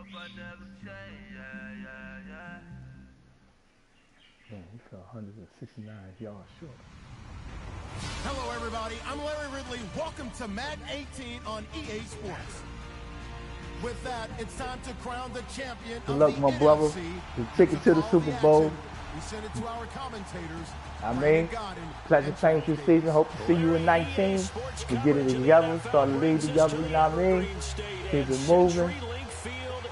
Man, he fell 169 yards short. Hello, everybody. I'm Larry Ridley. Welcome to Madden 18 on EA Sports. With that, it's time to crown the champion. Good luck, my brother. The ticket to the Super Bowl. We send it to our commentators. I mean, pleasure playing this season. Hope to see you in 19. We get it together, start the league together, you know what I mean? Keep it moving.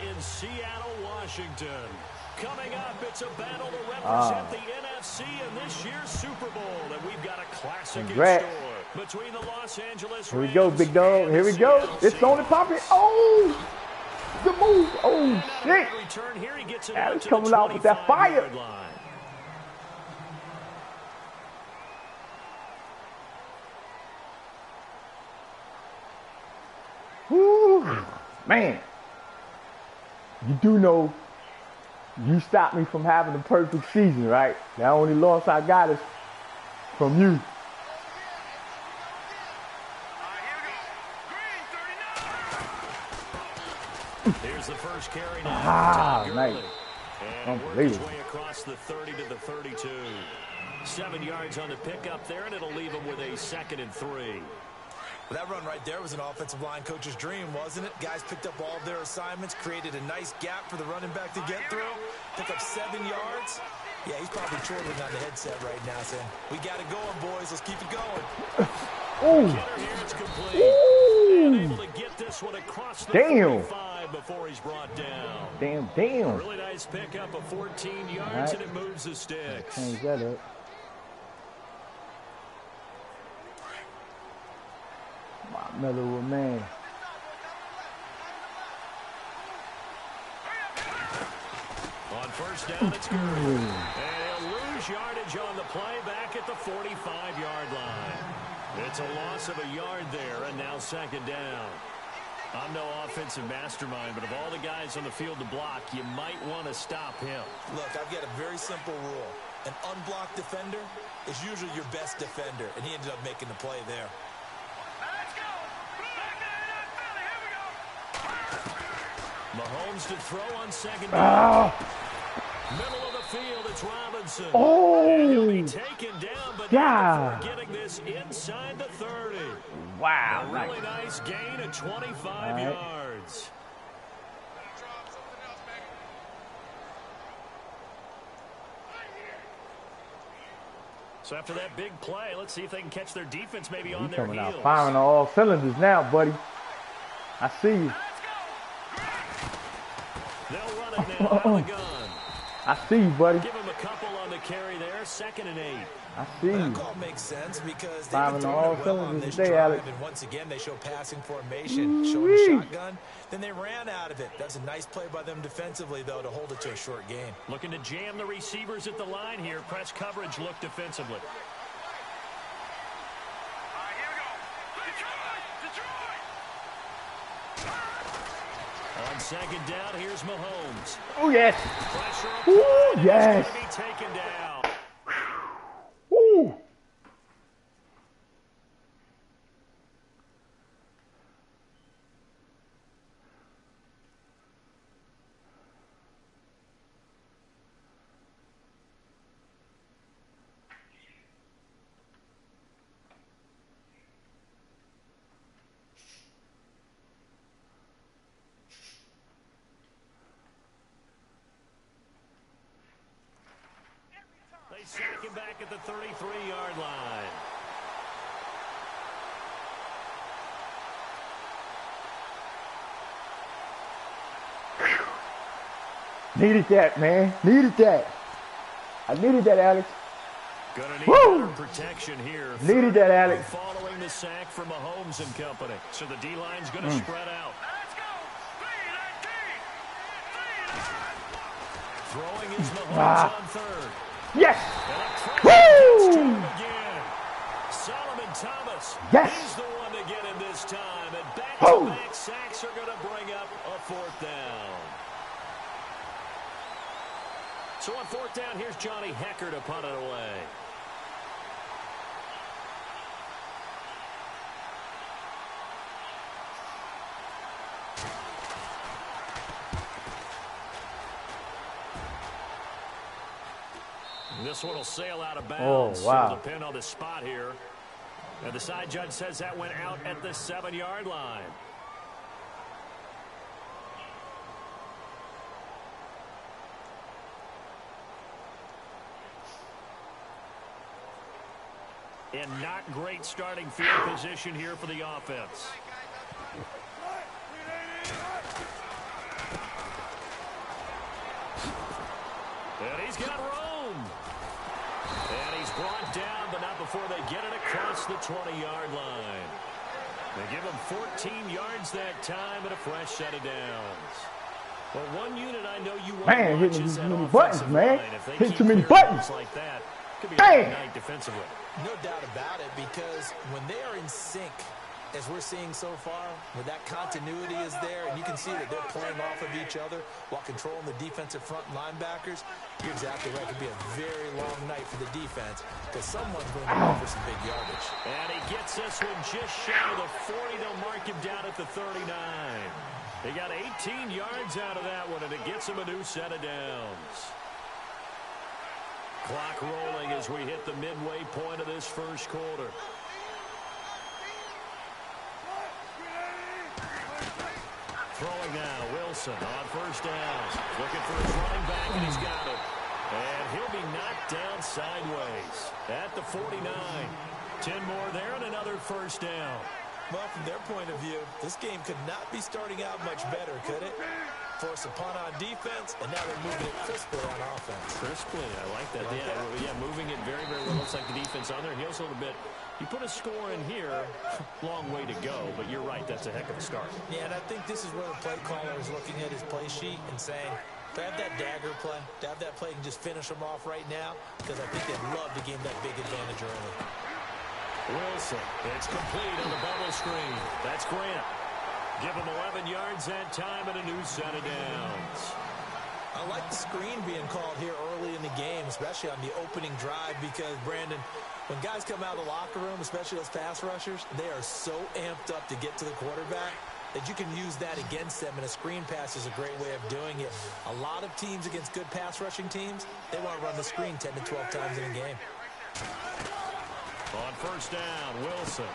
In Seattle, Washington. Coming up, it's a battle to represent the NFC in this year's Super Bowl, and we've got a classic Congrats. in store between the Los Angeles Here we go, big dog. Here we go. It's on and popping. Oh, the move. Oh, shit. Alex coming out with that fire. Woo, man. You do know you stopped me from having a perfect season, right? The only loss I got is from you. Here's the first carry now. Nice. And works his way across the 30 to the 32. 7 yards on the pickup there, and it'll leave him with a 2nd and 3. Well, that run right there was an offensive line coach's dream, wasn't it? Guys picked up all of their assignments, created a nice gap for the running back to get through, pick up 7 yards. Yeah, he's probably chortling on the headset right now saying, we got it going, boys. Let's keep it going. And able to get this one across the 45 before he's brought down. Damn. A really nice pickup of 14 yards, and it moves the sticks. Change that up. My mellow man. On first down, it's good. And he'll lose yardage on the play back at the 45-yard line. It's a loss of a yard there, and now 2nd down. I'm no offensive mastermind, but of all the guys on the field to block, you might want to stop him. Look, I've got a very simple rule. An unblocked defender is usually your best defender, and he ended up making the play there. Mahomes to throw on 2nd down. Middle of the field, it's Robinson. And he'll be taken down, but not before getting this inside the 30. Wow. A really nice gain of 25 yards. So after that big play, let's see if they can catch their defense maybe on their heels. Coming out firing on all cylinders now, buddy. I see you. They'll run it now out of the gun. I see you, buddy. Give him a couple on the carry there. 2nd and 8. I see you. That call makes sense because they've Firing been on all throwing it well on cylinders this today, drive, Alex. and once again they show passing formation, showing a shotgun. Then they ran out of it. That's a nice play by them defensively, though, to hold it to a short gain. Looking to jam the receivers at the line here. Press coverage look defensively. On 2nd down, here's Mahomes. Oh, yes. Pressure. Ooh, yes. He's going to be taken down. Woo. They sack him back at the 33-yard line. Needed that, man. Needed that. I needed that, Alex. Gonna need better protection here. Needed that, Alex. Following the sack from Mahomes and company. So the D-line's going to spread out. Throwing is Mahomes on 3rd. Yes. Woo! Again. Solomon Thomas. Yes. He's the one to get him this time. And back-to-back sacks are going to bring up a 4th down. So on 4th down, here's Johnny Hecker to punt it away. This one will sail out of bounds. Oh, wow. So the pin on the spot here. And the side judge says that went out at the 7-yard line. And not great starting field position here for the offense. And he's got room. And he's brought down, but not before they get it across the 20-yard line. They give him 14 yards that time and a fresh set of downs. Well, one unit I know you want to watch hitting is too that many offensive buttons, man. line. If they Hitting keep too many clearing buttons. like that, could be a Bang. good night defensively. No doubt about it, because when they are in sync, as we're seeing so far, where that continuity is there, and you can see that they're playing off of each other while controlling the defensive front linebackers, you're exactly right. It could be a very long night for the defense because someone's going to go for some big yardage. And he gets this one just shy of the 40. They'll mark him down at the 39. They got 18 yards out of that one, and it gets him a new set of downs. Clock rolling as we hit the midway point of this first quarter. Throwing now, Wilson on first down. Looking for his running back, and he's got it. And he'll be knocked down sideways at the 49. 10 more there and another first down. Well, from their point of view, this game could not be starting out much better, could it? Force a punt on defense, and now they're moving it crisply on offense. Crisply, I like that. Yeah, moving it very, very well. Looks like the defense on there. And heels a little bit. You put a score in here, long way to go, but you're right, that's a heck of a start. Yeah, and I think this is where the play caller is looking at his play sheet and saying, to have that dagger play, to have that play and just finish them off right now, because I think they'd love to gain that big advantage early. Wilson, it's complete on the bubble screen. That's Grant. Give him 11 yards that time and a new set of downs. I like the screen being called here early in the game, especially on the opening drive, because, Brandon, when guys come out of the locker room, especially those pass rushers, they are so amped up to get to the quarterback that you can use that against them, and a screen pass is a great way of doing it. A lot of teams against good pass rushing teams, they want to run the screen 10 to 12 times in a game. On first down, Wilson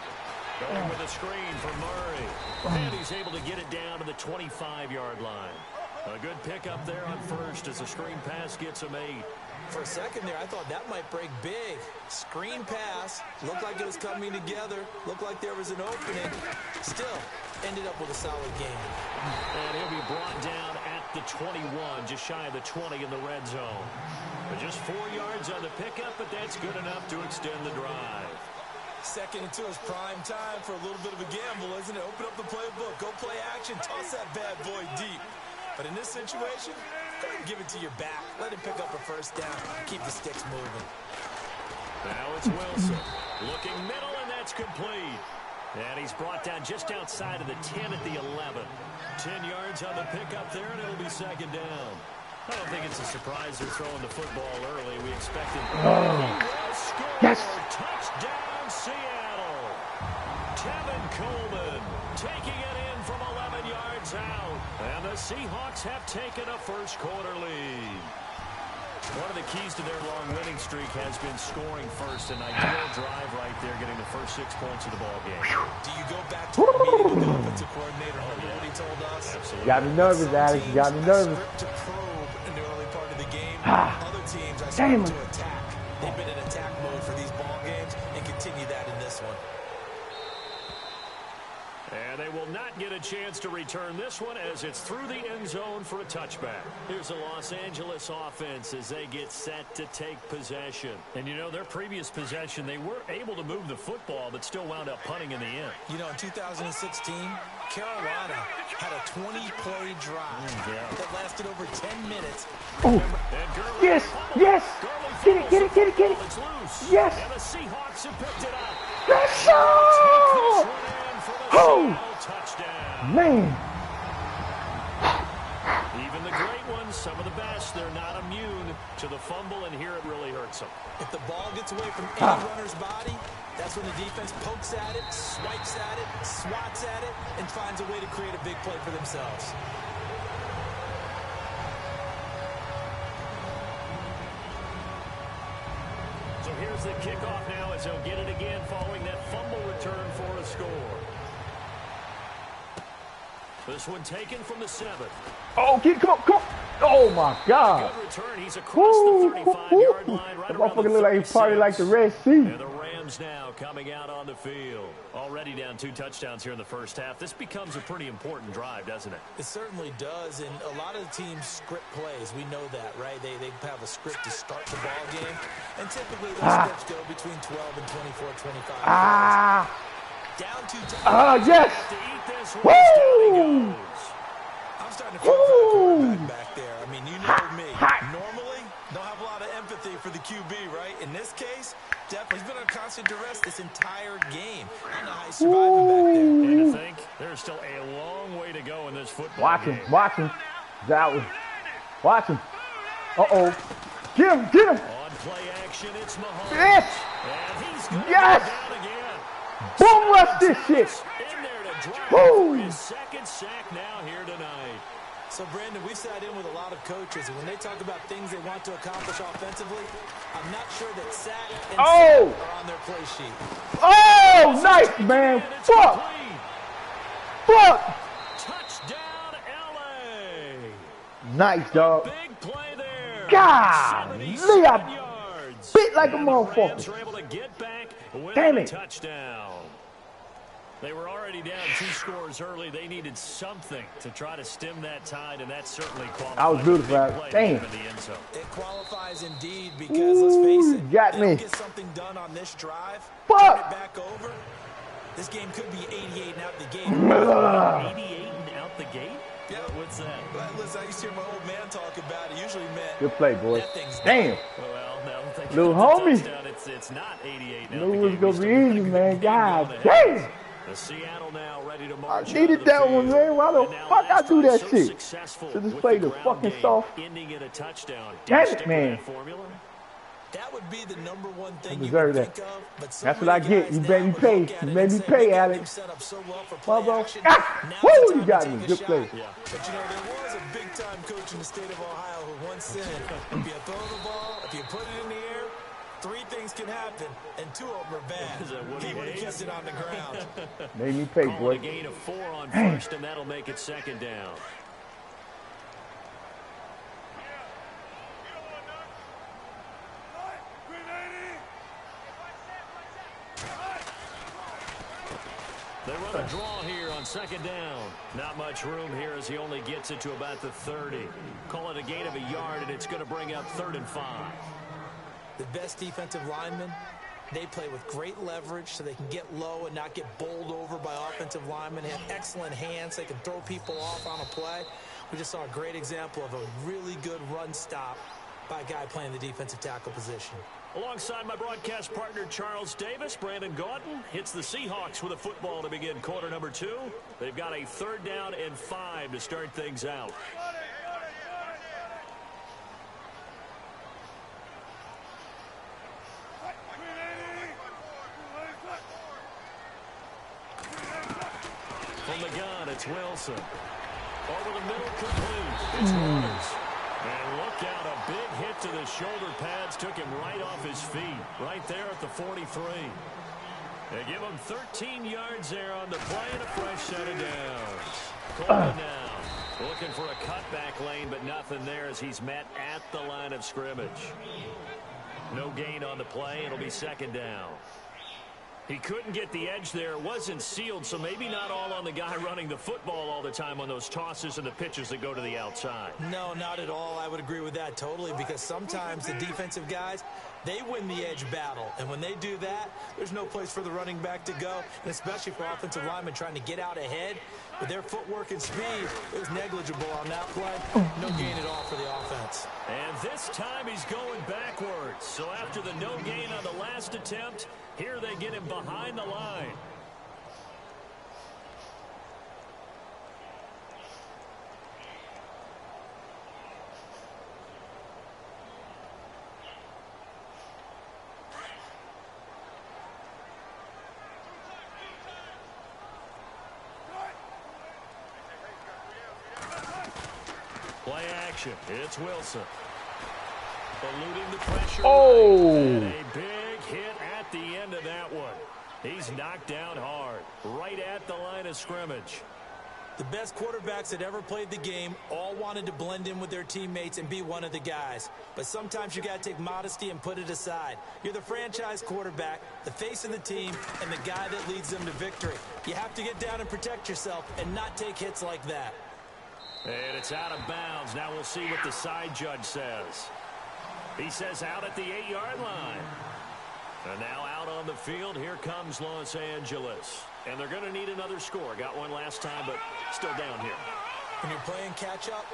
going with a screen for Murray. And he's able to get it down to the 25-yard line. A good pickup there on first as the screen pass gets him 8. For a second there, I thought that might break big. Screen pass, looked like it was coming together, looked like there was an opening. Still, ended up with a solid game. And he'll be brought down at the 21, just shy of the 20 in the red zone. But just 4 yards on the pickup, but that's good enough to extend the drive. Second and 2 is prime time for a little bit of a gamble, isn't it? Open up the playbook, go play action, toss that bad boy deep. But in this situation, go ahead and give it to your back. Let him pick up a first down. Keep the sticks moving. Now it's Wilson. Looking middle, and that's complete. And he's brought down just outside of the 10 at the 11. 10 yards on the pickup there, and it'll be second down. I don't think it's a surprise they're throwing the football early. We expected Yes. Touchdown, Seattle. Tevin Coleman taking it in from 11 yards out. And the Seahawks have taken a first quarter lead. One of the keys to their long winning streak has been scoring first. An ideal drive right there, getting the first 6 points of the ball game. Do you go back to the meeting with the offensive coordinator? Remember what he told us? Absolutely. Got me nervous, Alex. You got me nervous. To probe in the early part of the game. Other teams I saw to attack. They've been in attack mode for these ball games and continue that in this one. And they will not get a chance to return this one as it's through the end zone for a touchback. Here's the Los Angeles offense as they get set to take possession. And, you know, their previous possession, they were able to move the football but still wound up punting in the end. You know, in 2016, Carolina had a 20-play drive that lasted over 10 minutes. Oh, yes, yes. Get it, get it, get it, get it. It's loose. Yes. And the Seahawks have picked it up. Let's go. Oh, touchdown. Man. Even the great ones, some of the best, they're not immune to the fumble, and here it really hurts them. If the ball gets away from any runner's body, that's when the defense pokes at it, swipes at it, swats at it, and finds a way to create a big play for themselves. the kickoff now as he'll get it again following that fumble return for a score. This one taken from the 7. Oh, come on. Oh, my God. Good return. He's across the 35-yard line. Right that around motherfucker the look like he 36. party like the Red Sea. And the Rams now coming out on the field. Already down 2 touchdowns here in the first half. This becomes a pretty important drive, doesn't it? It certainly does, and a lot of the teams script plays. We know that, right? They have a script to start the ball game, and typically those scripts go between 12 and 24, 25 plays. Down 2 touchdowns. Yes. To eat this one, Woo! down he goes. I'm starting to feel for the quarterback back there. I mean, you know me. Normally, don't have a lot of empathy for the QB, right? In this case, definitely he's been on constant duress this entire game. I don't know how he's surviving back there. And to think, there's still a long way to go in this football game. Watch him. That was. Watch him. Uh-oh. Get him. On play action, it's Mahomes. Yes. And he's going Yes. down again. Boom, rush this shit. In there to drop Woo. for his second sack now here tonight. So, Brandon, we've sat in with a lot of coaches, and when they talk about things they want to accomplish offensively, I'm not sure that sack and sack are on their play sheet. Oh, nice, man. Fuck. Touchdown, LA. Nice, dog. Big play there. God, 77 I yards. bit like a And the Rams motherfucker. were able to get back with Damn a it. touchdown. They were already down 2 scores early. They needed something to try to stem that tide, and that certainly qualified. I was beautiful. Damn. It qualifies indeed because, let's face it, got they me. don't get something done on this drive. Fuck. Turn it back over. This game could be 88 and out the gate. 88 and out the gate? Yeah. What's that? Well, listen, I used to hear my old man talk about it. Usually meant Good play, boys. that thing's Damn. Well, now I'm thinking Little it's a homie. touchdown. It's not 88 and out Knew the it was gate. gonna We be still easy, think man. the game God going damn. ahead. The Seattle now ready to I march needed onto the that one, field. man. Why the And now fuck I last do drive that so shit? successful Should just with play the the ground fucking game, soft. ending in a touchdown. Damn it, Stick with man. that formula? that would be the number one thing you deserve would that. think of. But so That's what I many get. guys You now made me would pay. look at You it made and me say, pay, "We got Alex." him set up so well for play Mother. action. Ah, Now's woo, the you time got to me. take a Good shot." play. Yeah. But, you know, there was a big-time coach in the state of Ohio who once said, if you throw the ball, if you put it in the air, 3 things can happen, and 2 of them are bad. Is that what He he would have hates? kept it on the ground. Made me pay, Call boy. it a gain of 4 on first, and that'll make it second down. They run a draw here on second down. Not much room here as he only gets it to about the 30. Call it a gain of a yard, and it's going to bring up 3rd and 5. The best defensive linemen, they play with great leverage so they can get low and not get bowled over by offensive linemen. They have excellent hands. They can throw people off on a play. We just saw a great example of a really good run stop by a guy playing the defensive tackle position. Alongside my broadcast partner, Charles Davis, Brandon Gaudin hits the Seahawks with a football to begin quarter number 2. They've got a 3rd down and 5 to start things out. From the gun, it's Wilson. Over the middle, complete. It's Rogers. And look out, a big hit to the shoulder pads took him right off his feet, right there at the 43. They give him 13 yards there on the play and a fresh set of downs. Coleman now looking for a cutback lane, but nothing there as he's met at the line of scrimmage. No gain on the play. It'll be second down. He couldn't get the edge there. It wasn't sealed, so maybe not all on the guy running the football all the time on those tosses and the pitches that go to the outside. No, not at all. I would agree with that totally because sometimes the defensive guys, they win the edge battle. And when they do that, there's no place for the running back to go, and especially for offensive linemen trying to get out ahead. With their footwork and speed, it was negligible on that play. No gain at all for the offense. And this time he's going backwards. So after the no gain on the last attempt, here they get him behind the line. Play action. It's Wilson. Eluding the pressure. Oh. And a big hit into that one. He's knocked down hard, right at the line of scrimmage. The best quarterbacks that ever played the game all wanted to blend in with their teammates and be one of the guys. But sometimes you got to take modesty and put it aside. You're the franchise quarterback, the face of the team, and the guy that leads them to victory. You have to get down and protect yourself and not take hits like that. And it's out of bounds. Now we'll see what the side judge says. He says out at the 8-yard line. And now out on the field, here comes Los Angeles. And they're going to need another score. Got one last time, but still down here. When you're playing catch-up,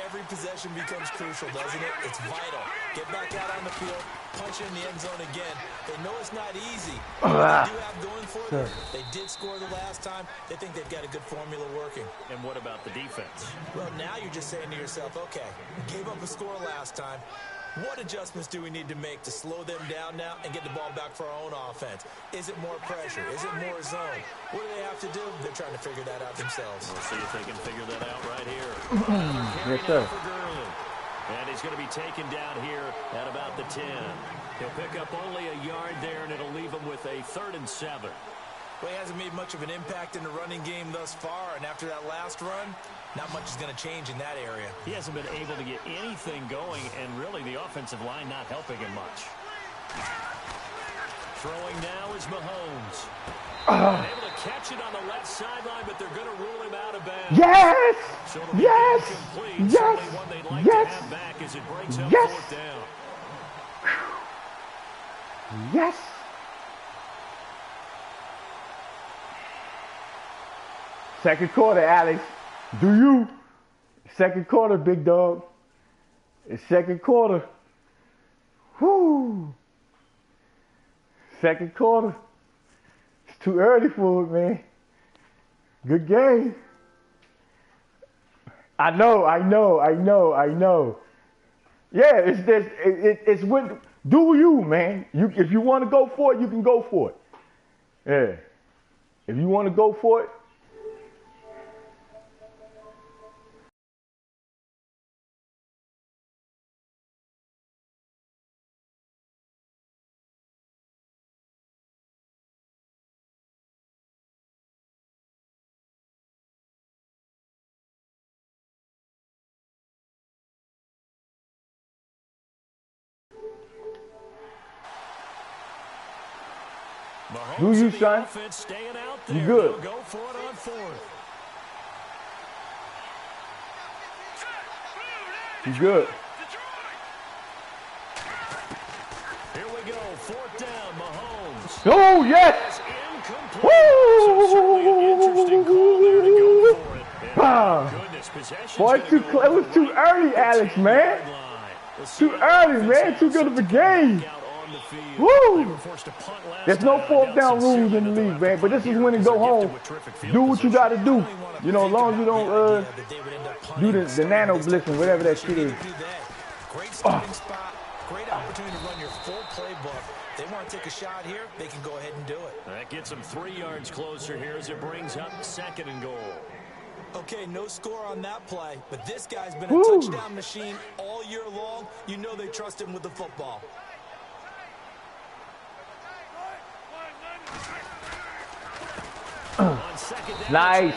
every possession becomes crucial, doesn't it? It's vital. Get back out on the field, punch it in the end zone again. They know it's not easy. What they do have going for them, they did score the last time. They think they've got a good formula working. And what about the defense? Well, now you're just saying to yourself, okay, we gave up a score last time. What adjustments do we need to make to slow them down now and get the ball back for our own offense? Is it more pressure? Is it more zone? What do they have to do? They're trying to figure that out themselves. We'll see if they can figure that out right here. Yes, sir. And he's going to be taken down here at about the 10. He'll pick up only a yard there, and it'll leave him with a 3rd and 7. Well, he hasn't made much of an impact in the running game thus far, and after that last run, not much is going to change in that area. He hasn't been able to get anything going, and really the offensive line not helping him much. Throwing now is Mahomes. Able to catch it on the left sideline, but they're going to rule him out of bounds. Yes! So Yes! Yes! One they'd like Yes! to have back as it breaks up Yes! 4th down. Yes! Second quarter, Alex. Do you? Second quarter, big dog. It's second quarter. Whoo! Second quarter. It's too early for it, man. Good game. I know. Yeah, it's this. It's when. Do you, man? If you want to go for it, you can go for it. Yeah. If you want to go for it. Do you, son? You good? Go for it on 4th. You good? Here we go. 4th down. Mahomes. Oh yes! Incomplete. So certainly an interesting call there to go for it. Boy, it was too early, Alex, man. Too early, man. Too good of a game. Woo! There's no 4th down rules in the league, man. But this is when you go home. Do what you got to do. You know, as long as you don't do the nano blitzing, whatever that shit is. Great starting spot. Great opportunity to run your full playbook. They want to take a shot here, they can go ahead and do it. That gets them 3 yards closer here as it brings up 2nd and goal. Okay, no score on that play, but this guy's been a touchdown machine all year long. You know they trust him with the football. Nice.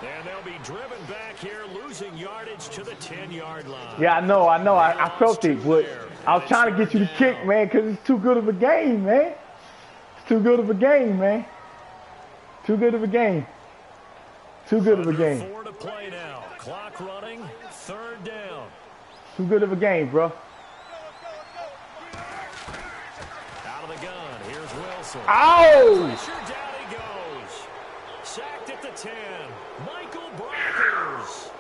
And they'll be driven back here, losing yardage to the 10-yard line. Yeah, I know. I felt it, but I was trying to get you to kick, man, because it's too good of a game, man. It's too good of a game, man. Too good of a game. Too good of a game. 4 to play now. Clock running. 3rd down. Too good of a game, bro. Out of the gun. Here's Wilson. Ow! Pressure down he goes. Sacked at the 10. Michael Brockers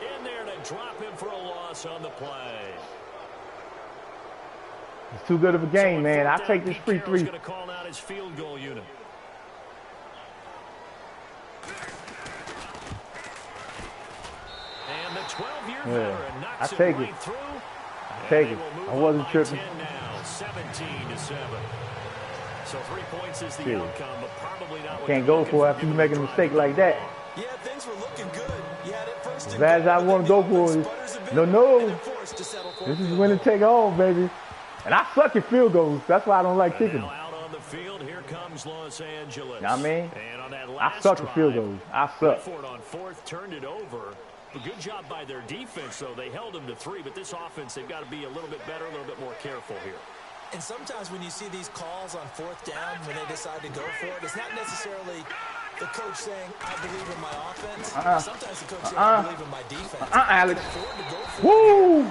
in there to drop him for a loss on the play. It's too good of a game, man. I'll take this free 3. Going to call out his field goal unit. And the 12-year veteran knocks it right through. I take it. I wasn't tripping. Now, 17-7. So 3 points is the outcome, but probably not what can't go for it after you make a mistake like that. Yeah, things were looking good. You had it first. As bad as I want to go for it. No. This is when it take all, baby. And I suck at field goals. That's why I don't like kicking. Out on the field. Here comes Los Angeles. You know what I mean? And on that I last suck at field goals. I suck. Ford on fourth turned it over. A good job by their defense, though. They held them to 3, but this offense, they've got to be a little bit better, a little bit more careful here. And sometimes when you see these calls on fourth down, when they decide to go for it, it's not necessarily the coach saying, I believe in my offense. Sometimes the coach saying, I believe in my defense. Alex. Woo!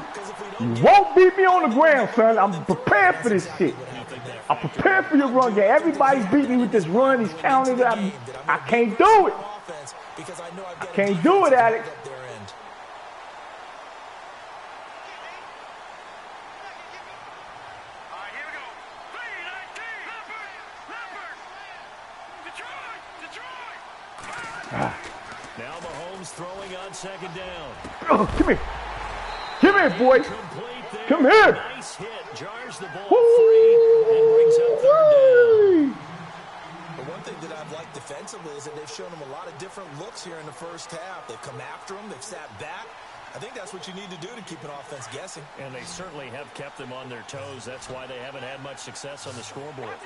You won't beat me on the ground, son. I'm prepared for this shit. I'm prepared for your run game. Everybody's beating me with this run. He's counting it. I can't do it. I can't do it, Alex. Now Mahomes throwing on second down. Oh, come here. Come here, boy. Come here. Nice hit. Jars the ball free and brings up third down. But one thing that I've liked defensively is that they've shown them a lot of different looks here in the first half. They've come after them. They've sat back. I think that's what you need to do to keep an offense guessing. And they certainly have kept them on their toes. That's why they haven't had much success on the scoreboard.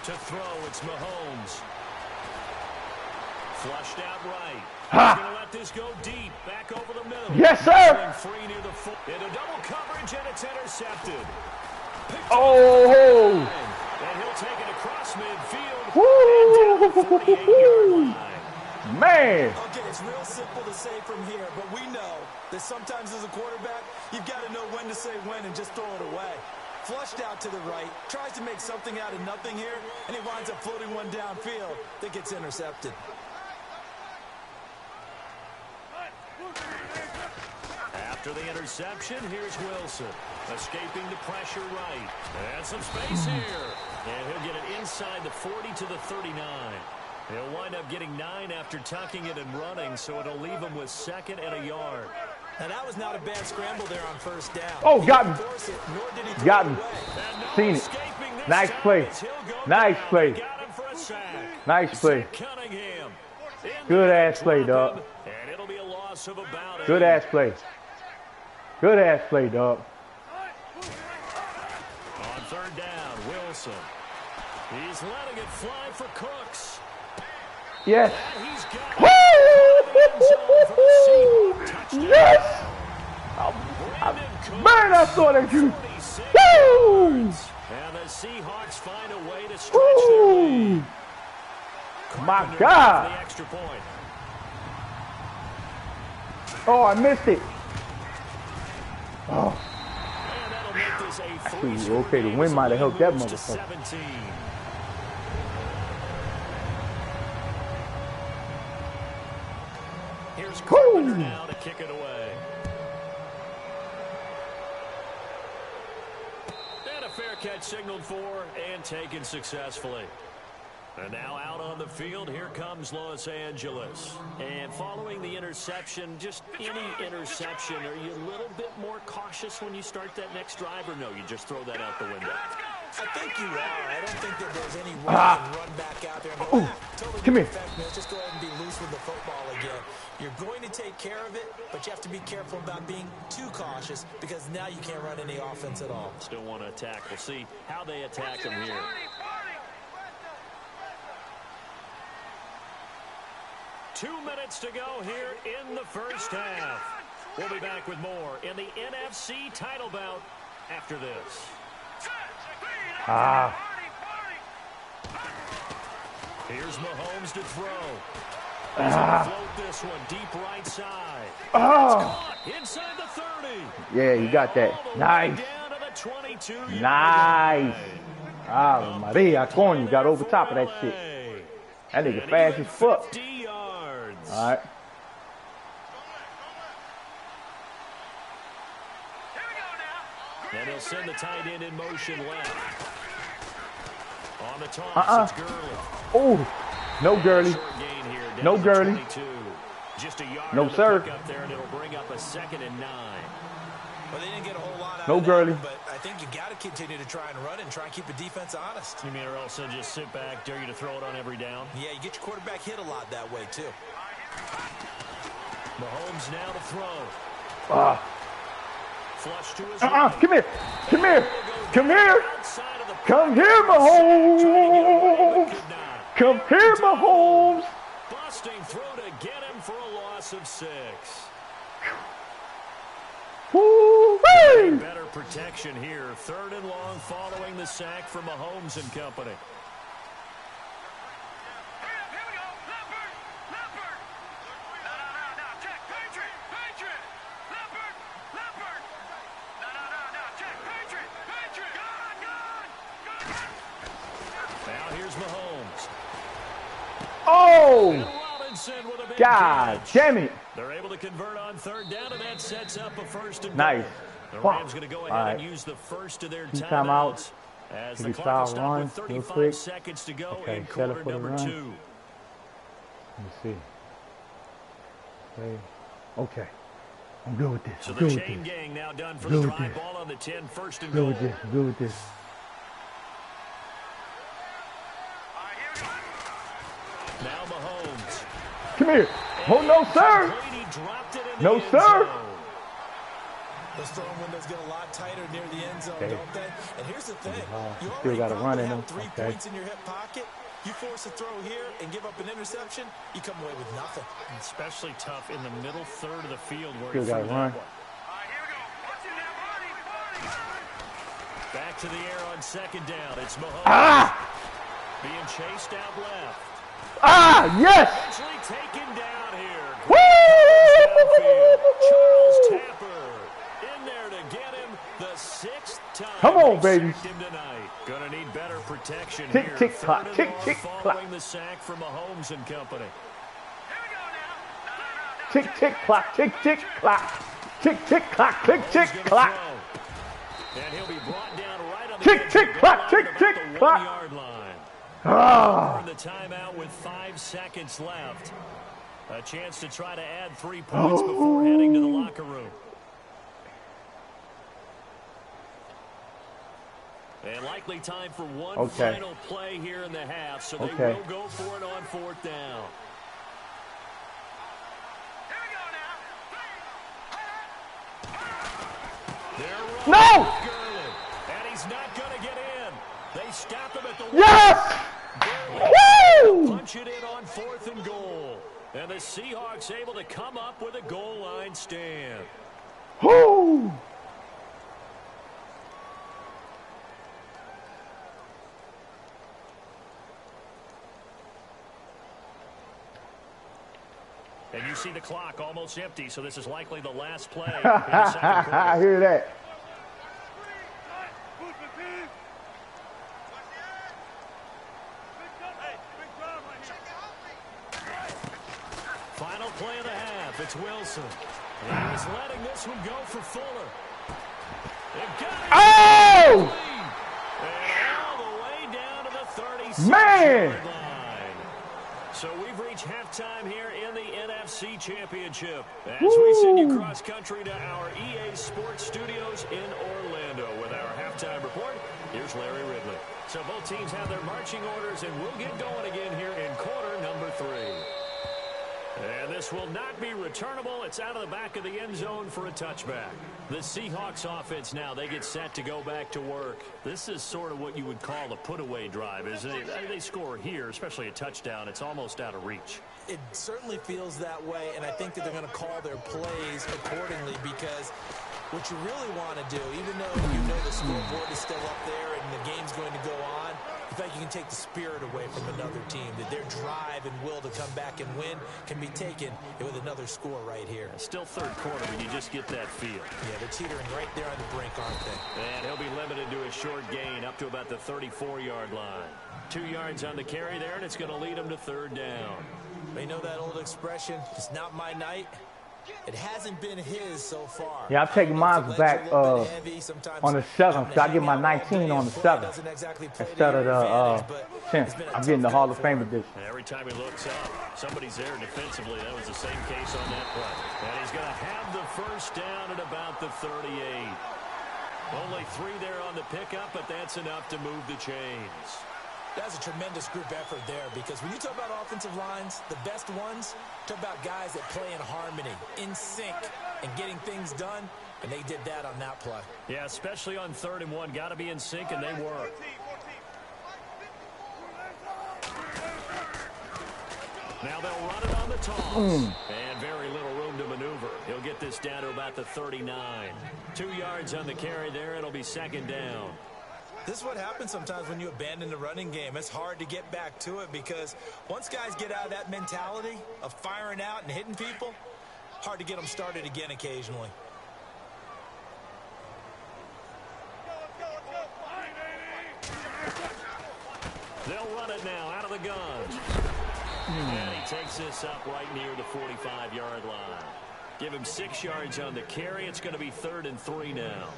To throw, it's Mahomes. Flushed out right. He's going to let this go deep, back over the middle. Yes, sir. Free near the into double coverage, and it's intercepted. Oh. And he'll take it across midfield. Woo. Man. Okay, it's real simple to say from here, but we know that sometimes as a quarterback, you've got to know when to say when and just throw it away. Flushed out to the right, tries to make something out of nothing here, and he winds up floating one downfield that gets intercepted. After the interception, here's Wilson. Escaping the pressure right. And some space here. And he'll get it inside the 40 to the 39. He'll wind up getting 9 after tucking it and running, so it'll leave him with 2nd and a yard. And that was not a bad scramble there on first down. Oh, got him. Got him. Seen it. Nice play. Nice play. Nice play. Good ass play, dog. And it'll be a loss of about Good ass play. Good ass play, dog. On third down, Wilson. He's letting it fly for Cooks. Yes. Woo! Yes. Man, I thought that you. Woo! And the Seahawks find a way to stretch their lead. My God. The extra point. Oh, I missed it. Oh. And that'll make this a 3-score Okay, the game, wind so might have helped that moves to motherfucker. 17. Here's Carpenter now to kick it away. And a fair catch signaled for and taken successfully. And now out on the field, here comes Los Angeles. And following the interception, just any interception, are you a little bit more cautious when you start that next drive, or no, you just throw that out the window? I think you are. I don't think that there's any way to run back out there and go, totally come here. Let's just go ahead and be loose with the football again. You're going to take care of it, but you have to be careful about being too cautious because now you can't run any offense at all. Still want to attack. We'll see how they attack him here. 2 minutes to go here in the first half. We'll be back with more in the NFC title bout after this. Here's Mahomes to throw. Float this one deep right side. Caught inside the 30. Yeah, you got that. Nice. Nice. Ah, Maria, Con, you got over top of that shit. That nigga fast as fuck. All right. And he'll send the tight end in motion left. On the toss, it's Gurley. Oh, no Gurley. No Gurley. Just a yard no sir. Up there, and it'll bring up a 2nd and 9. Well, they didn't get a whole lot out no of Gurley. That, but I think you got to continue to try and run and try and keep the defense honest. You mean or also just sit back, dare you to throw it on every down? Yeah, you get your quarterback hit a lot that way too. Mahomes now to throw. Flush to his Come here. Come here. Come here. Come here, Mahomes. Come here, Mahomes. Busting through to get him for a loss of 6. Woo-wee. Better protection here. 3rd and long following the sack from Mahomes and company. Now here's Mahomes. Oh, God damn it. They're able to convert on 3rd down, and that sets up a 1st and Nice. goal. The Rams going to go ahead and use the first of their timeouts as the clock is stopped with 35 seconds to go in quarter number 2. Let me see. Okay. I'm good with this. So the chain gang now done for the drive. Ball on the 10, 1st and goal. Good with this. Good with this. Now Mahomes. Come here. Oh, no, sir. No, sir. Those throwing windows get a lot tighter near the end zone, don't they? And here's the thing. You still got to run in them. 3 points in your hip pocket. You force a throw here and give up an interception, you come away with nothing. Especially tough in the middle third of the field where still got to run. Back to the air on 2nd down. It's Mahomes. Being chased out left. Yes. Actually taken down here. Woo! Charles Tapper in there to get him the 6th time. Come on, baby. Him tonight. Gonna need better protection tick, here. Tick, clock, tick, tick, clock. Following the sack from Mahomes and company. Tick, tick, clock, tick, tick, clock. Tick, tick, clock, tick, tick, clock. And he'll be brought down right on the tick, tick, clock, tick, tick, clock. 1-yard line. The timeout with 5 seconds left. A chance to try to add 3 points before heading to the locker room. And likely time for one final play here in the half, so they will go for it on 4th down. No! And he's not going to get in. They stop him at the yes! Woo! Punch it in on 4th and goal. And the Seahawks able to come up with a goal line stand. Woo! And you see the clock almost empty, so this is likely the last play in the second quarter. I hear that. Final play of the half. It's Wilson. He's letting this one go for Fuller. Oh! And all the way down to the 36-yard line. So we've reached halftime here in the NFC Championship. As we send you cross-country to our EA Sports Studios in Orlando with our halftime report, here's Larry Ridley. So both teams have their marching orders, and we'll get going again here in quarter number 3. And this will not be returnable. It's out of the back of the end zone for a touchback. The Seahawks offense now, they get set to go back to work. This is sort of what you would call a put-away drive, isn't it? They score here, especially a touchdown. It's almost out of reach. It certainly feels that way, and I think that they're going to call their plays accordingly because what you really want to do, even though you know the scoreboard is still up there and the game's going to go on, in fact, you can take the spirit away from another team, that their drive and will to come back and win can be taken with another score right here. Still third quarter, but you just get that feel. Yeah, they're teetering right there on the brink, aren't they? And he'll be limited to a short gain up to about the 34-yard line. 2 yards on the carry there, and it's going to lead him to 3rd down. They know that old expression, it's not my night. It hasn't been his so far. Yeah, I'm taking mine back on the 7th. So I get my 19 on the 7th instead of the 10th. I'm getting the Hall of Fame edition. And every time he looks up, somebody's there defensively. That was the same case on that play. And he's going to have the 1st down at about the 38. Only 3 there on the pickup, but that's enough to move the chains. That's a tremendous group effort there, because when you talk about offensive lines, the best ones, talk about guys that play in harmony, in sync, and getting things done, and they did that on that play. Yeah, especially on 3rd and 1. Got to be in sync, and they were. Now they'll run it on the toss. And very little room to maneuver. He'll get this down to about the 39. 2 yards on the carry there. It'll be 2nd down. This is what happens sometimes when you abandon the running game. It's hard to get back to it, because once guys get out of that mentality of firing out and hitting people, hard to get them started again occasionally. They'll run it now out of the gun. And he takes this up right near the 45-yard line. Give him 6 yards on the carry. It's going to be 3rd and 3 now.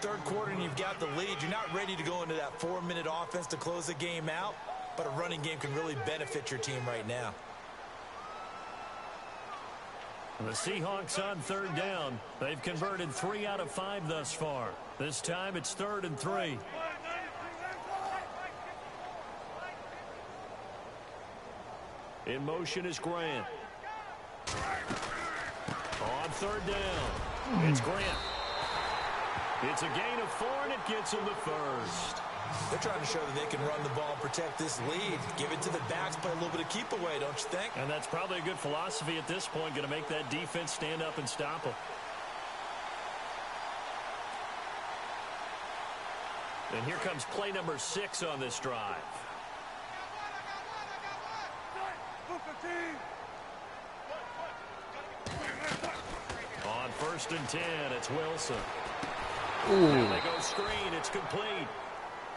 3rd quarter and you've got the lead. You're not ready to go into that 4-minute offense to close the game out, but a running game can really benefit your team right now. The Seahawks on 3rd down. They've converted 3 out of 5 thus far. This time it's 3rd and 3. In motion is Grant. On 3rd down, it's Grant. It's a gain of 4, and it gets him the 1st. They're trying to show that they can run the ball and protect this lead. Give it to the backs, play a little bit of keep away, don't you think? And that's probably a good philosophy at this point, going to make that defense stand up and stop them. And here comes play number 6 on this drive. On 1st and 10, it's Wilson. And they go screen. It's complete.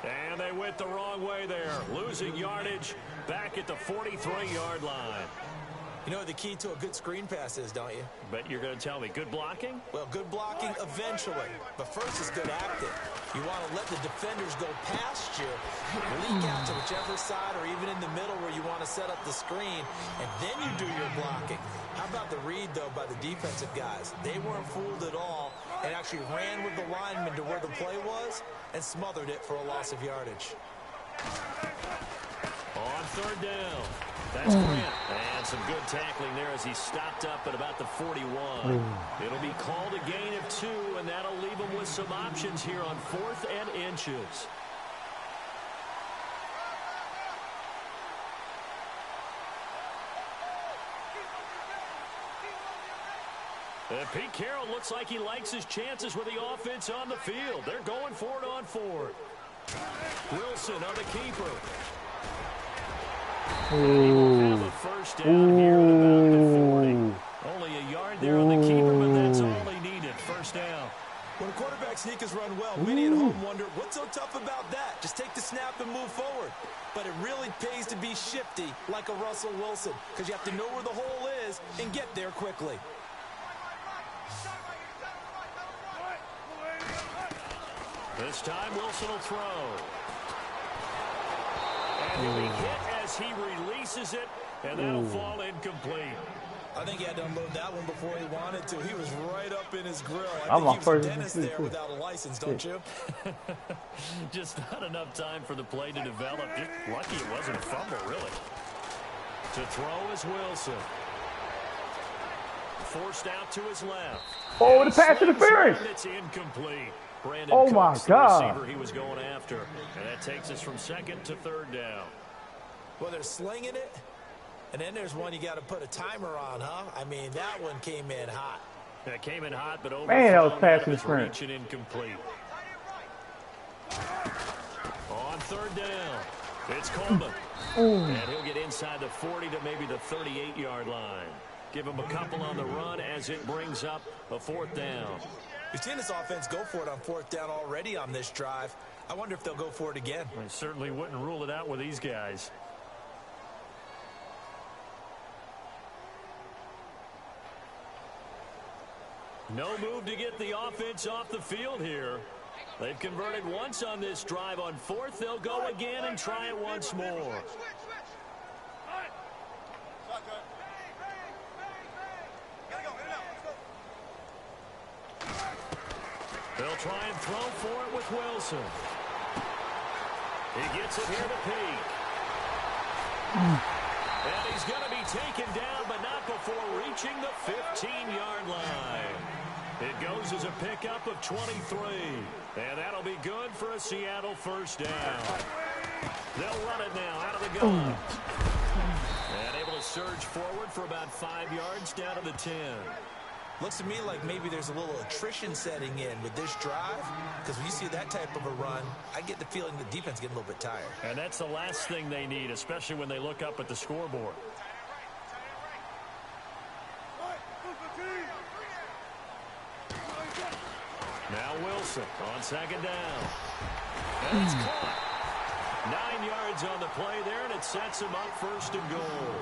And they went the wrong way there. Losing yardage back at the 43-yard line. You know what the key to a good screen pass is, don't you? Bet you're going to tell me. Good blocking? Well, good blocking eventually. But first is good acting. You want to let the defenders go past you, leak out to whichever side or even in the middle where you want to set up the screen, and then you do your blocking. How about the read, though, by the defensive guys? They weren't fooled at all and actually ran with the lineman to where the play was and smothered it for a loss of yardage. On 3rd down, that's Grant. And some good tackling there as he stopped up at about the 41. It'll be called a gain of 2, and that'll leave him with some options here on 4th and inches. Pete Carroll looks like he likes his chances with the offense on the field. They're going for it on 4th. Wilson on the keeper. Have a 1st down here at about the 40. Only a yard there on the keeper, but that's all he needed. 1st down. When a quarterback sneak is run well, many at home wonder, what's so tough about that? Just take the snap and move forward. But it really pays to be shifty like a Russell Wilson, because you have to know where the hole is and get there quickly. This time Wilson will throw. And he'll be hit as he releases it, and that'll fall incomplete. I think he had to unload that one before he wanted to. He was right up in his grill. I think think he was a dentist there without a license, don't you? Just not enough time for the play to develop. Just lucky it wasn't a fumble, really. To throw is Wilson. Forced out to his left. Oh, the pass interference. It's incomplete. Brandon Oh, Cooks, my the God. receiver he was going after. And that takes us from 2nd to 3rd down. Well, they're slinging it. And then there's one you got to put a timer on, huh? I mean, that one came in hot. That came in hot, but over. Man, that was pass interference. Reach and incomplete. On 3rd down, it's Coleman. And he'll get inside the 40 to maybe the 38-yard line. Give him a couple on the run as it brings up a 4th down. We've seen this offense go for it on 4th down already on this drive. I wonder if they'll go for it again. I certainly wouldn't rule it out with these guys. No move to get the offense off the field here. They've converted once on this drive. On 4th, they'll go again and try it once more. They'll try and throw for it with Wilson. He gets it here to Peak. And he's going to be taken down, but not before reaching the 15-yard line. It goes as a pickup of 23. And that'll be good for a Seattle first down. They'll run it now out of the gun. And able to surge forward for about 5 yards down to the 10. Looks to me like maybe there's a little attrition setting in with this drive, because when you see that type of a run, I get the feeling the defense getting a little bit tired. And that's the last thing they need, especially when they look up at the scoreboard. Now Wilson on second down. And it's caught. 9 yards on the play there, and it sets him up first and goal.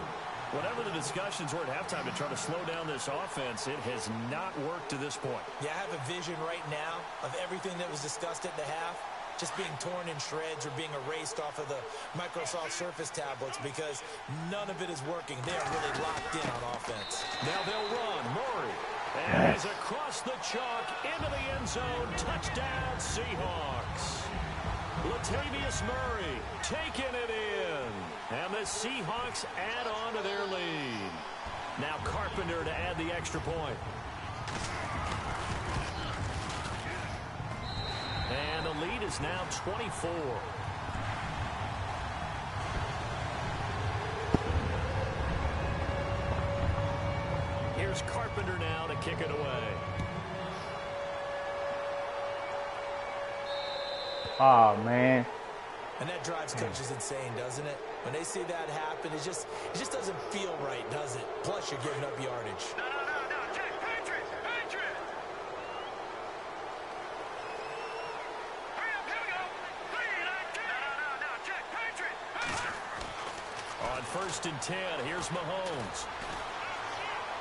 Whatever the discussions were at halftime to try to slow down this offense, it has not worked to this point. Yeah, I have a vision right now of everything that was discussed at the half just being torn in shreds or being erased off of the Microsoft Surface tablets because none of it is working. They are really locked in on offense. Now they'll run. Murray. And he's across the chalk into the end zone. Touchdown, Seahawks. Latavius Murray taking it in. And the Seahawks add on to their lead. Now Carpenter to add the extra point. And the lead is now 24. Here's Carpenter now to kick it away. Oh, man. And that drives coaches insane, doesn't it? When they see that happen, it just doesn't feel right, does it? Plus, you're giving up yardage. No, check, Patriots! Hurry up, here we go! 3, 9, 10! No, check, Patriots! On first and 10, here's Mahomes.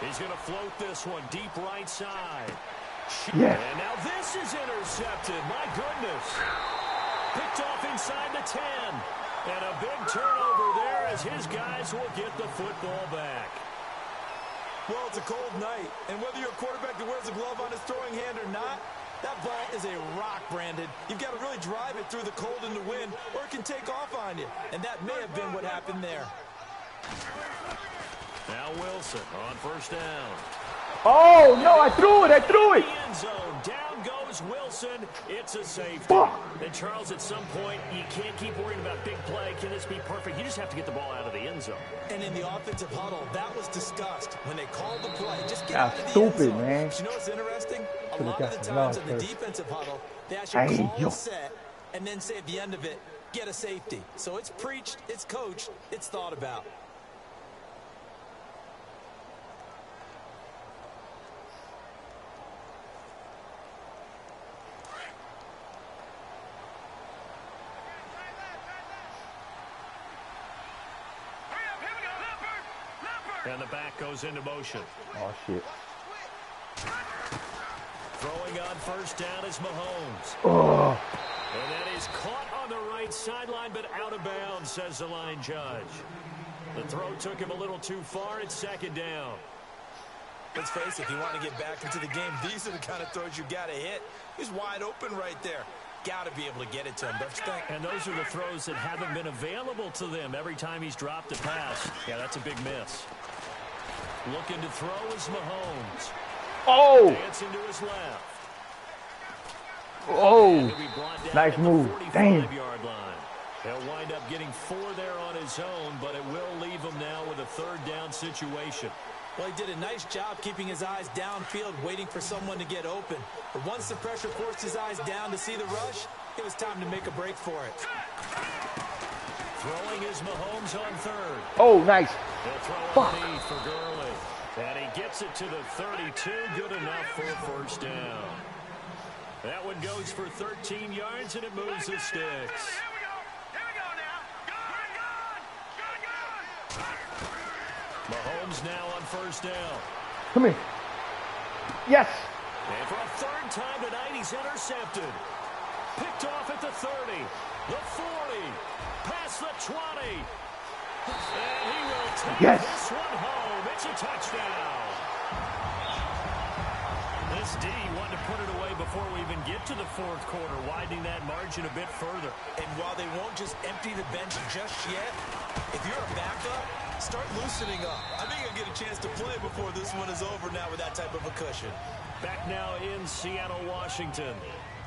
He's going to float this one deep right side. Yeah. And now this is intercepted. My goodness. Picked off inside the 10. And a big turnover there as his guys will get the football back. Well, it's a cold night, and whether you're a quarterback that wears a glove on his throwing hand or not, that ball is a rock, Brandon. You've got to really drive it through the cold and the wind, or it can take off on you. And that may have been what happened there. Now Wilson on first down. Oh, no, I threw it. End zone. Down goes Wilson. It's a safety. Fuck. And Charles, at some point, you can't keep worrying about big play. Can this be perfect? You just have to get the ball out of the end zone. And in the offensive huddle, that was discussed when they called the play. Just get That's out of the stupid, end zone. man. But you know what's interesting? A lot got of the some times love in the first. defensive huddle, they actually Hey, call yo. a set and then say at the end of it, get a safety. So it's preached, it's coached, it's thought about. And the back goes into motion. Oh, shit. Throwing on first down is Mahomes. Oh. And that is caught on the right sideline, but out of bounds, says the line judge. The throw took him a little too far. It's second down. Let's face it, if you want to get back into the game, these are the kind of throws you got to hit. He's wide open right there. Got to be able to get it to him, don't you think? And those are the throws that haven't been available to them every time he's dropped a pass. Yeah, that's a big miss. Looking to throw is Mahomes. Oh. Dancing to his left. Oh. Nice move. Damn. Yard line. He'll wind up getting 4 there on his own, but it will leave him now with a third down situation. Well, he did a nice job keeping his eyes downfield, waiting for someone to get open. But once the pressure forced his eyes down to see the rush, it was time to make a break for it. Throwing is Mahomes on third. Oh, nice. He'll throw underneath for Gurley. And he gets it to the 32. Good enough for a first down. That one goes for 13 yards, and it moves the sticks. Here we go now. Good. Mahomes now on first down. Come here. Yes. And for a third time tonight, he's intercepted. Picked off at the 30, the 40, past the 20. And he will take this one home. It's a touchdown. The This D wanted to put it away before we even get to the fourth quarter, widening that margin a bit further. And while they won't just empty the bench just yet, if you're a backup, start loosening up. I think you'll get a chance to play before this one is over now with that type of a cushion. Back now in Seattle, Washington.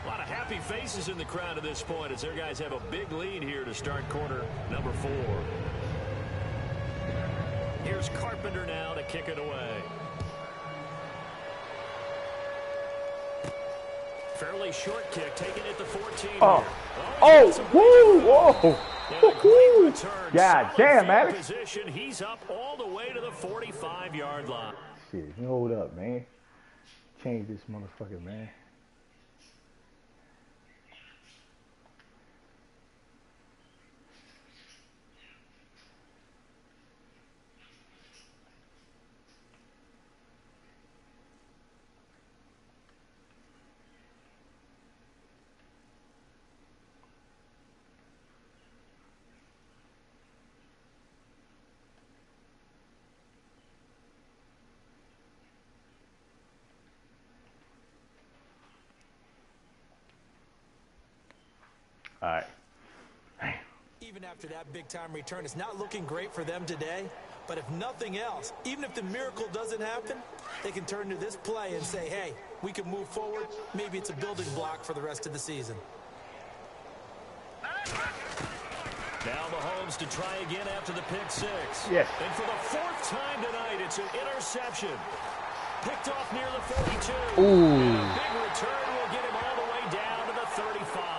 A lot of happy faces in the crowd at this point as their guys have a big lead here to start quarter number 4. Here's Carpenter now to kick it away. Fairly short kick, taking it to 14. Oh, woo, whoa. God damn, Alex. Position. He's up all the way to the 45-yard line. Shit, hold up, man. Change this motherfucker, man. All right. Even after that big-time return, it's not looking great for them today. But if nothing else, even if the miracle doesn't happen, they can turn to this play and say, hey, we can move forward. Maybe it's a building block for the rest of the season. Now Mahomes to try again after the pick 6. Yes. And for the 4th time tonight, it's an interception. Picked off near the 42. Ooh. And a big return will get him all the way down to the 35.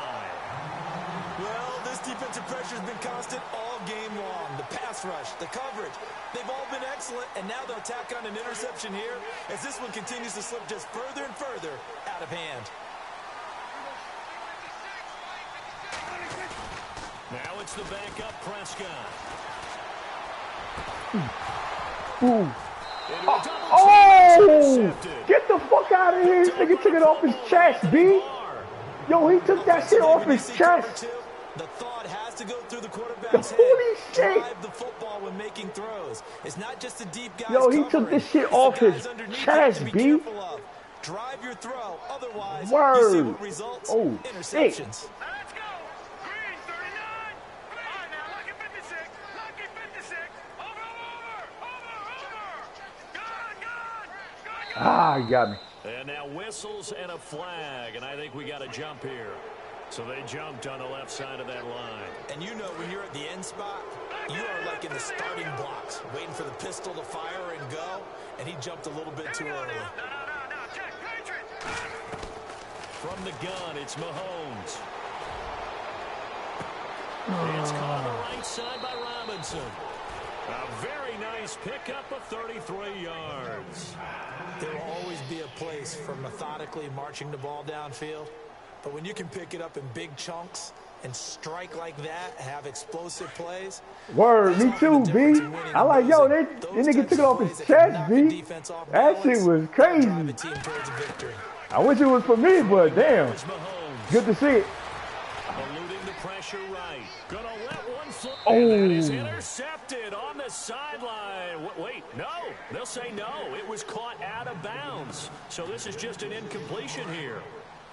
Well, this defensive pressure has been constant all game long. The pass rush, the coverage, they've all been excellent, and now they'll tack on an interception here as this one continues to slip just further and further out of hand. Now it's the backup Prescott. Ooh. Oh! Get the fuck out of here. This nigga took it off his chest, B. Yo, he took that shit off his chest. The thought has to go through the Holy quarterback's head. shit. Drive the football when making throws. It's not just the deep guys. Yo, he took this shit off his chest, B. Drive your throw. Otherwise, Word. you see what results. Oh, interceptions. Let's go. Green 39. All right, now, lucky 56. Lucky 56. Over. Gone. Ah, you got me. And now whistles and a flag, and I think we got a jump here. So they jumped on the left side of that line. And you know when you're at the end spot, you are like in the starting blocks, waiting for the pistol to fire and go, and he jumped a little bit too early. No. Check. Patriot. From the gun, it's Mahomes. It's caught on the right side by Robinson. A very nice pickup of 33 yards. There will always be a place for methodically marching the ball downfield. But when you can pick it up in big chunks and strike like that, have explosive plays. Word, me too, B. I like, yo, this nigga took it off his chest, B. That shit was crazy. I wish it was for me, but damn. Good to see it. Eluding the pressure right. Gonna let one flip. Oh. And that is intercepted on the sideline. Wait, no. They'll say no. It was caught out of bounds. So this is just an incompletion here.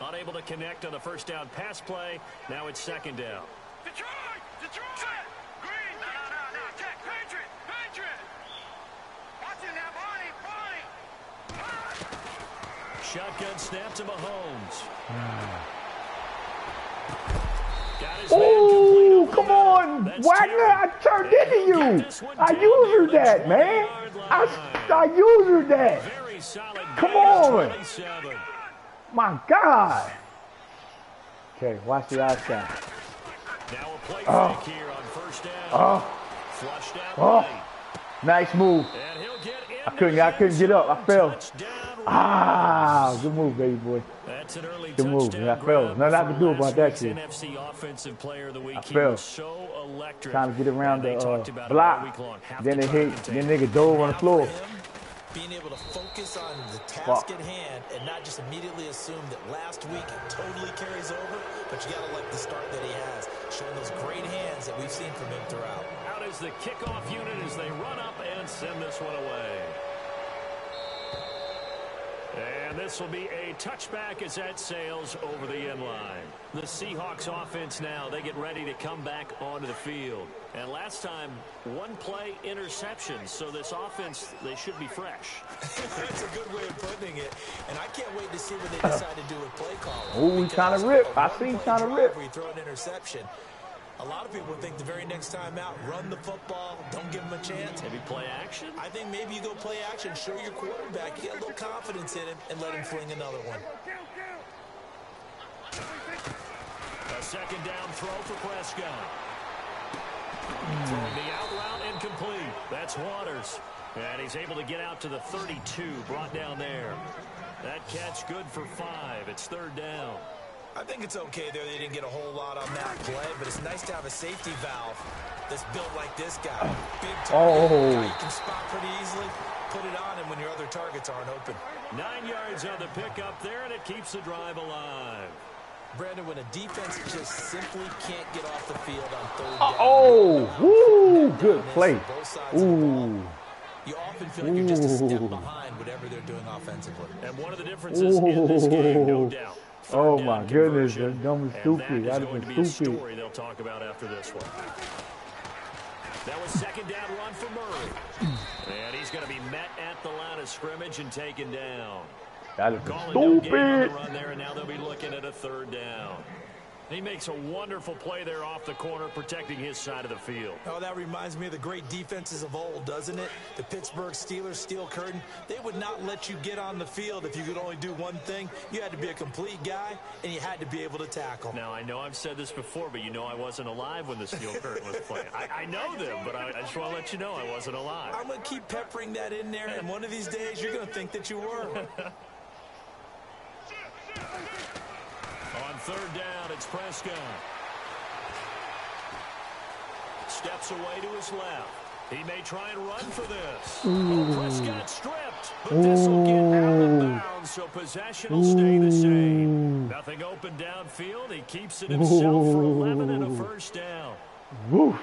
Unable to connect on the first down pass play. Now it's second down. Detroit. Set. Green. No. Check. Patriot. Watching that Bonnie. Shotgun snap to Mahomes. Oh, come on, Wagner, I turned into you. I used that, man. I used that. Come on. My God. Okay, watch the outside. Now a play fake here on first down. Flushed out right. Nice move. And he'll get I couldn't get up. I fell. Good move, baby boy. That's an early Good move. I fell. Nothing I can do about that shit. NFC offensive player of the week. I fell. So electric. Trying to get around the block. Then nigga dove on the floor. Being able to focus on the task at hand and not just immediately assume that last week it totally carries over, but you got to like the start that he has, showing those great hands that we've seen from him throughout. Out is the kickoff unit as they run up and send this one away. And this this will be a touchback as that sails over the end line. The Seahawks offense now, they get ready to come back onto the field. And last time, one play interception. So this offense, they should be fresh. That's a good way of putting it. And I can't wait to see what they decide to do with play calling. Oh, he's trying to rip. I see him trying to rip. Where you throw an interception. A lot of people think the very next time out, run the football, don't give him a chance. Maybe play action? I think maybe you go play action, show your quarterback, you get a little confidence in him, and let him fling another one. A second down throw for Prescott. Throwing the out route incomplete. That's Waters. And he's able to get out to the 32, brought down there. That catch good for 5. It's third down. I think it's okay there. They didn't get a whole lot on that play, but it's nice to have a safety valve that's built like this guy. Big target. Guy you can spot pretty easily. Put it on him when your other targets aren't open. 9 yards on the pickup there, and it keeps the drive alive. Brandon, when a defense just simply can't get off the field on third down. Woo! Good play. Ooh. You often feel like you're just a step behind whatever they're doing offensively. And one of the differences in this game, no doubt. Oh my goodness, that's dumb and stupid. That is That going to is be a stupid. story they'll talk about after this one. That was second down run for Murray. And he's going to be met at the line of scrimmage and taken down. That is Calling no game on the stupid. run there, and now they'll be looking at a third down. He makes a wonderful play there off the corner, protecting his side of the field. Oh, that reminds me of the great defenses of old, doesn't it? The Pittsburgh Steelers, steel curtain. They would not let you get on the field if you could only do one thing. You had to be a complete guy, and you had to be able to tackle. Now, I know I've said this before, but you know I wasn't alive when the steel curtain was playing. I know them, but I just want to let you know I wasn't alive. I'm going to keep peppering that in there, and one of these days you're going to think that you were. On third down, it's Prescott. Steps away to his left. He may try and run for this. Oh, Prescott stripped, but this will get out of bounds, so possession will stay the same. Nothing open downfield. He keeps it himself for 11 and a first down. Woo.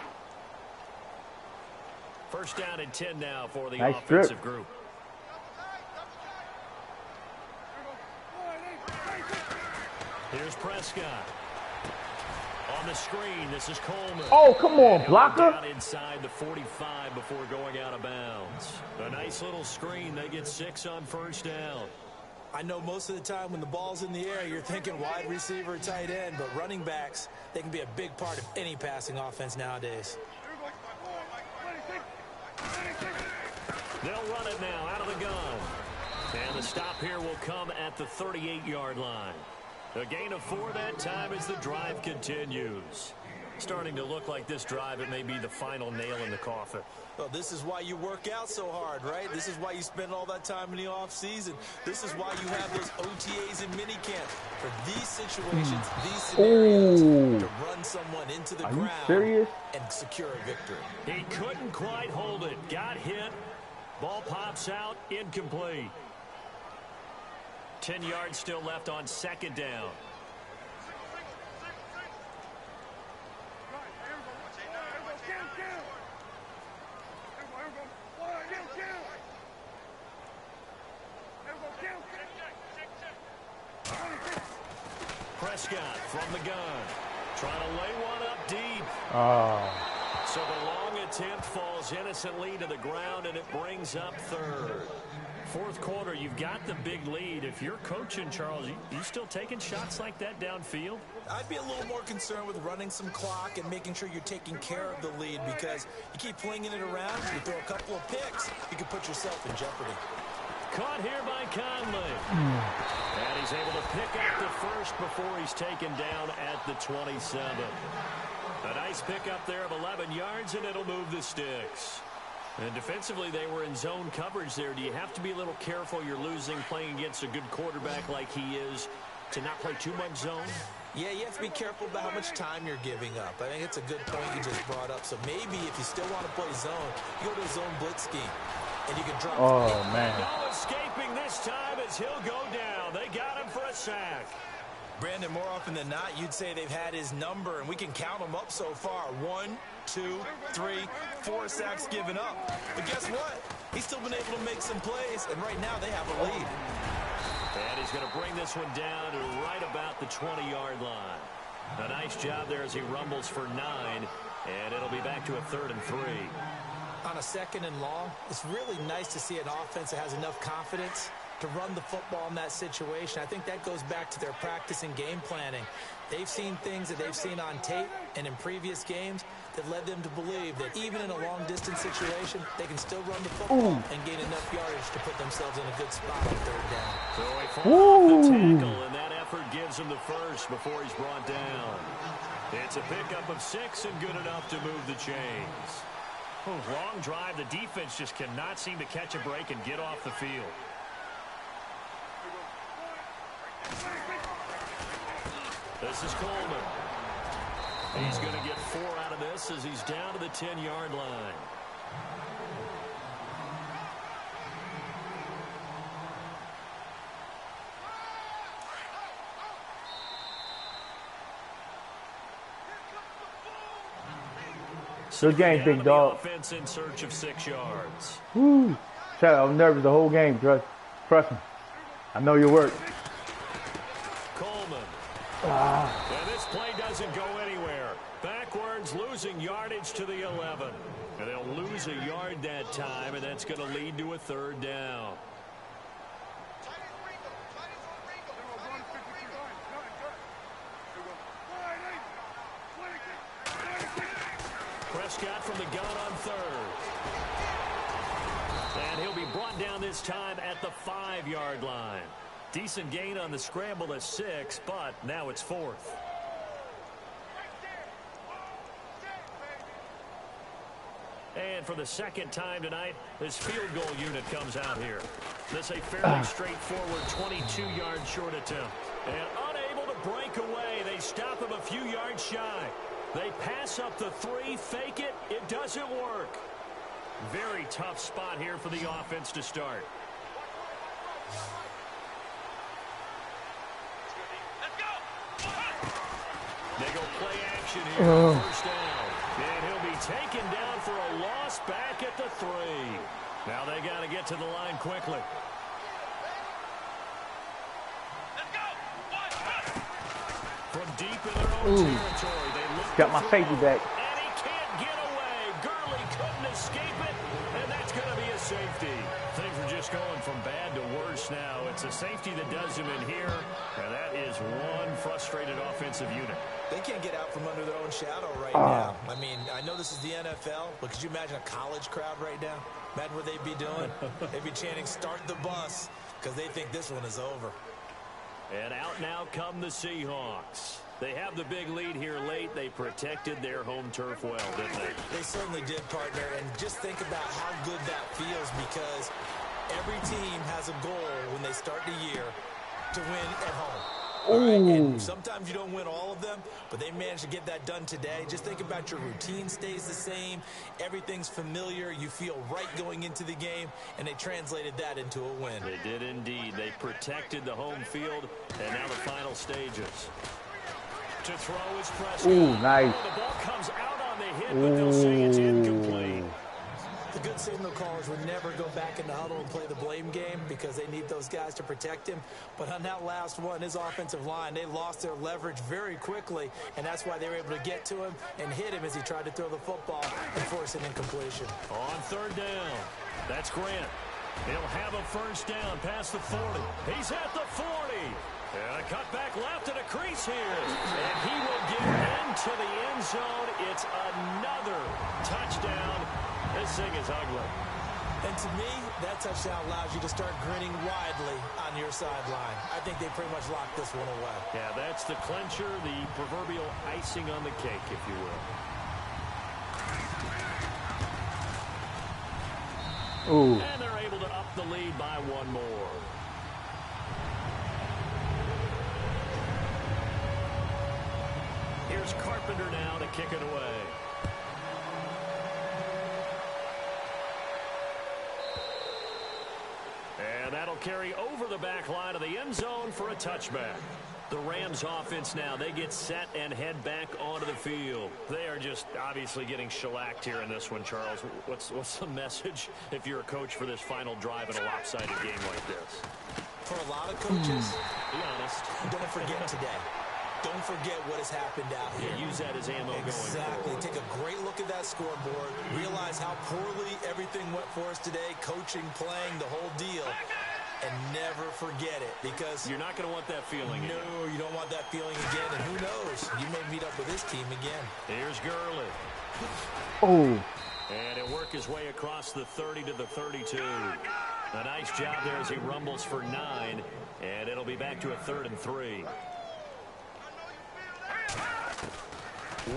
First down and 10 now for the Nice offensive strip. group. Here's Prescott. On the screen, this is Coleman. Oh, come on, blocker. Down inside the 45 before going out of bounds. A nice little screen. They get 6 on first down. I know most of the time when the ball's in the air, you're thinking wide receiver, tight end, but running backs, they can be a big part of any passing offense nowadays. They'll run it now out of the gun. And the stop here will come at the 38-yard line. A gain of 4 that time as the drive continues. Starting to look like this drive, it may be the final nail in the coffin. Well, this is why you work out so hard, right? This is why you spend all that time in the off-season. This is why you have those OTAs and minicamp. For these situations, these scenarios, to run someone into the ground serious? and secure a victory. He couldn't quite hold it. Got hit. Ball pops out. Incomplete. 10 yards still left on second down. Prescott from the gun. Trying to lay one up deep. So the long attempt falls innocently to the ground, and it brings up third. Fourth quarter, you've got the big lead. If you're coaching, Charles, you still taking shots like that downfield? I'd be a little more concerned with running some clock and making sure you're taking care of the lead, because you keep flinging it around, you throw a couple of picks, you can put yourself in jeopardy. Caught here by Conley. And he's able to pick up the first before he's taken down at the 27. A nice pickup there of 11 yards, and it'll move the sticks. And defensively, they were in zone coverage there. Do you have to be a little careful? You're losing playing against a good quarterback like he is to not play too much zone? Yeah, you have to be careful about how much time you're giving up. I think it's a good point you just brought up. So maybe if you still want to play zone, you go to a zone blitz scheme, and you can drop. Oh, man. No escaping this time as he'll go down. They got him for a sack. Brandon, more often than not, you'd say they've had his number, and we can count them up so far. 1, 2, 3, 4 sacks given up. But guess what? He's still been able to make some plays, and right now they have a lead. And he's going to bring this one down to right about the 20-yard line. A nice job there as he rumbles for 9, and it'll be back to a 3rd and 3. On a 2nd and long, it's really nice to see an offense that has enough confidence to run the football in that situation. I think that goes back to their practice and game planning. They've seen things that they've seen on tape and in previous games that led them to believe that even in a long-distance situation, they can still run the football and gain enough yardage to put themselves in a good spot on 3rd down. So he falls off the tackle, and that effort gives him the first before he's brought down. It's a pickup of 6 and good enough to move the chains. Long drive. The defense just cannot seem to catch a break and get off the field. This is Coleman. He's going to get 4 out of this as he's down to the 10-yard line. Good game, big dog. Offense in search of 6 yards. Woo. I was nervous the whole game, trust me. I know your work. Coleman. And this play doesn't go anywhere. Backwards, losing yardage to the 11. And they'll lose a yard that time, and that's going to lead to a 3rd down. Prescott from the gun on 3rd. And he'll be brought down this time at the 5-yard line. Decent gain on the scramble at 6, but now it's 4th. And for the 2nd time tonight, this field goal unit comes out here. This a fairly straightforward 22-yard short attempt. And unable to break away, they stop him a few yards shy. They pass up the 3, fake it. It doesn't work. Very tough spot here for the offense to start. They go play action here on 1st down. And he'll be taken down for a loss back at the 3. Now they got to get to the line quickly. From deep in their own territory, they look got my safety back. And he can't get away. Gurley couldn't escape it, and that's going to be a safety. Things are just going from bad to worse now. It's a safety that does him in here, and that is one frustrated offensive unit. They can't get out from under their own shadow right now. I mean, I know this is the NFL, but could you imagine a college crowd right now? Imagine what they'd be doing. They'd be chanting, "Start the bus," because they think this one is over. And out now come the Seahawks. They have the big lead here late. They protected their home turf well, didn't they? They certainly did, partner. And just think about how good that feels, because every team has a goal when they start the year to win at home. Right? And sometimes you don't win all of them, but they managed to get that done today. Just think about your routine stays the same. Everything's familiar. You feel right going into the game, and they translated that into a win. They did indeed. They protected the home field, and now the final stages. To throw is Prescott. Nice. The ball comes out on the hit, but they'll say it's incomplete. The good signal callers would never go back in the huddle and play the blame game because they need those guys to protect him. But on that last one, his offensive line, they lost their leverage very quickly, and that's why they were able to get to him and hit him as he tried to throw the football and force an incompletion. On 3rd down, that's Grant. He'll have a 1st down past the 40. He's at the 40. And a cut back left and a crease here. And he will get into the end zone. It's another touchdown. This thing is ugly. And to me, that touchdown allows you to start grinning widely on your sideline. I think they pretty much locked this one away. Yeah, that's the clincher, the proverbial icing on the cake, if you will. And they're able to up the lead by 1 more. Here's Carpenter now to kick it away. And that'll carry over the back line of the end zone for a touchback. The Rams offense now, they get set and head back onto the field. They are just obviously getting shellacked here in this one, Charles. What's the message if you're a coach for this final drive in a lopsided game like this? For a lot of coaches, be honest, don't forget today. Don't forget what has happened out here. Yeah, use that as ammo going forward. Exactly. Take a great look at that scoreboard. Realize how poorly everything went for us today. Coaching, playing, the whole deal. And never forget it, because you're not going to want that feeling again. No, you don't want that feeling again. And who knows? You may meet up with this team again. Here's Gurley. Oh. And he'll work his way across the 30 to the 32. A nice job there as he rumbles for 9. And it'll be back to a 3rd and 3.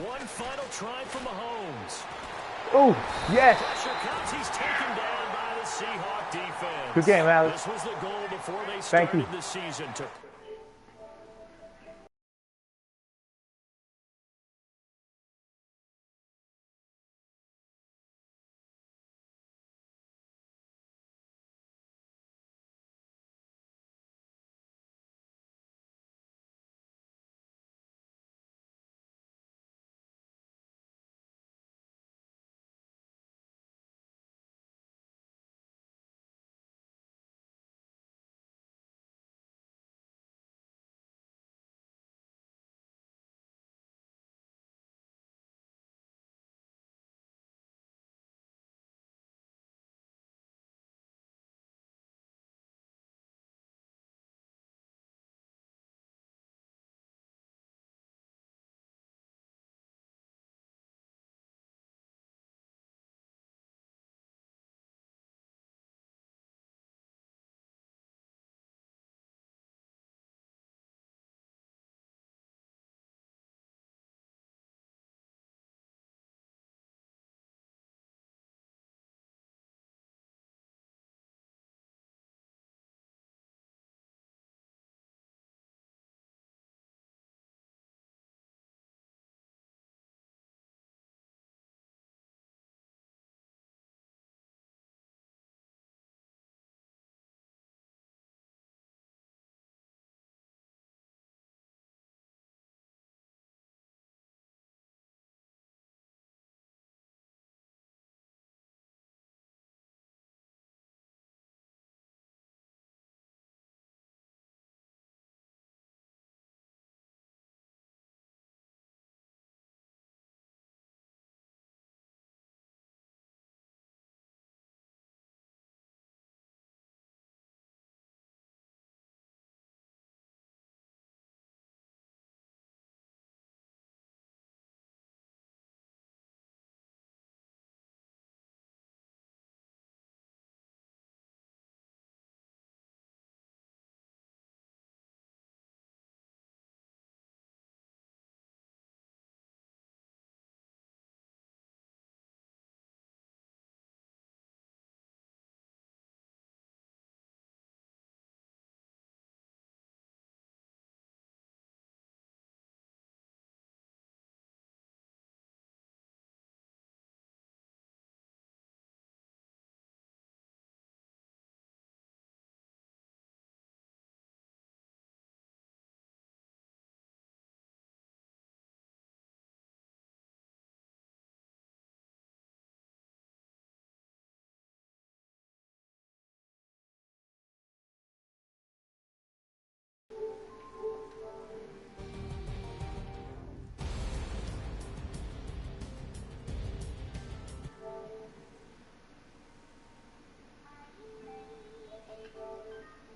One final try from Mahomes. Oh, yes. Pressure comes. He's taken down by the Seahawk defense. Good game, Alex. This was the goal before they Thank you. started the season.